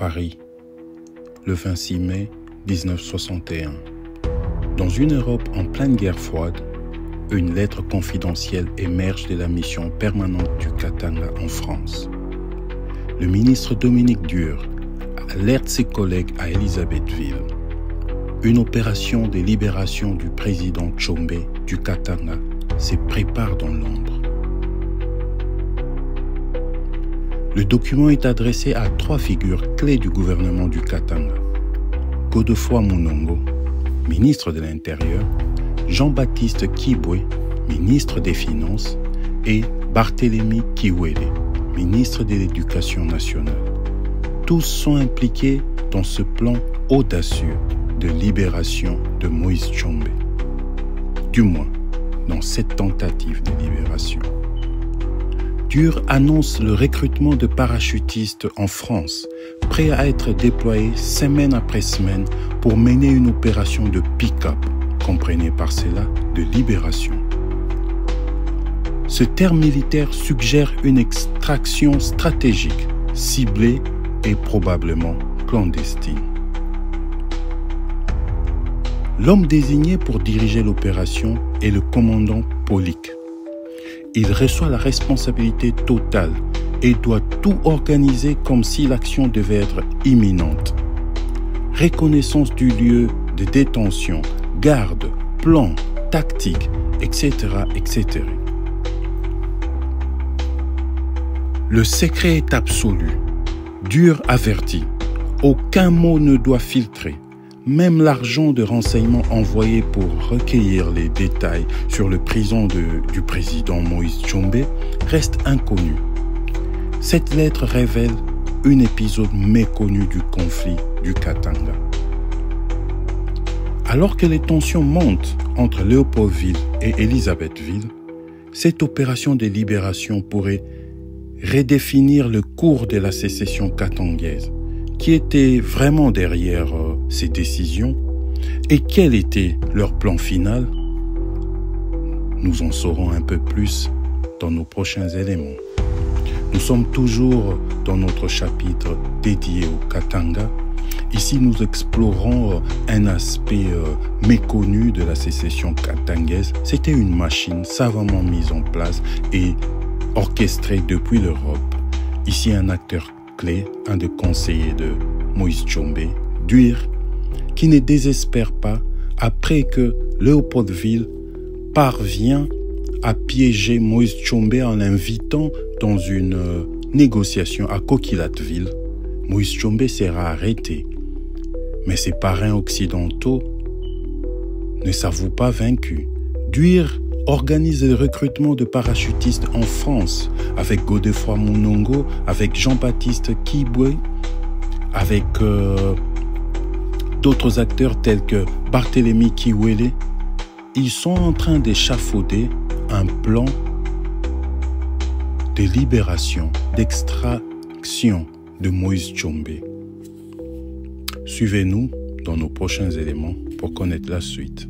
Paris, le 26 mai 1961. Dans une Europe en pleine guerre froide, une lettre confidentielle émerge de la mission permanente du Katanga en France. Le ministre Dominique Dure alerte ses collègues à Elisabethville. Une opération de libération du président Tshombe du Katanga se prépare dans l'ombre. Le document est adressé à 3 figures clés du gouvernement du Katanga. Godefroid Munongo, ministre de l'Intérieur, Jean-Baptiste Kibwe, ministre des Finances, et Barthélemy Kiwele, ministre de l'Éducation nationale. Tous sont impliqués dans ce plan audacieux de libération de Moïse Tshombe. Du moins, dans cette tentative de libération. Dure annonce le recrutement de parachutistes en France, prêts à être déployés semaine après semaine pour mener une opération de pick-up, comprenez par cela de libération. Ce terme militaire suggère une extraction stratégique, ciblée et probablement clandestine. L'homme désigné pour diriger l'opération est le commandant Polik. Il reçoit la responsabilité totale et doit tout organiser comme si l'action devait être imminente. Reconnaissance du lieu de détention, garde, plan, tactique, etc., etc. Le secret est absolu. Dure avertit. Aucun mot ne doit filtrer. Même l'argent de renseignement envoyé pour recueillir les détails sur le prison du président Moïse Tshombe reste inconnu. Cette lettre révèle un épisode méconnu du conflit du Katanga. Alors que les tensions montent entre Léopoldville et Elisabethville, cette opération de libération pourrait redéfinir le cours de la sécession katangaise. Qui était vraiment derrière ces décisions et quel était leur plan final? Nous en saurons un peu plus dans nos prochains éléments. Nous sommes toujours dans notre chapitre dédié au Katanga. Ici, nous explorons un aspect méconnu de la sécession katangaise. C'était une machine savamment mise en place et orchestrée depuis l'Europe. Ici, un acteur clé, un des conseillers de Moïse Tshombe, Dure, qui ne désespère pas après que Léopoldville parvient à piéger Moïse Tshombe en l'invitant dans une négociation à Kokilatville. Moïse Tshombe sera arrêté, mais ses parrains occidentaux ne s'avouent pas vaincus. Dure organise le recrutement de parachutistes en France avec Godefroid Munongo, avec Jean-Baptiste Kibwe, avec d'autres acteurs tels que Barthélemy Kiwele. Ils sont en train d'échafauder un plan de libération, d'extraction de Moïse Tshombe. Suivez-nous dans nos prochains éléments pour connaître la suite.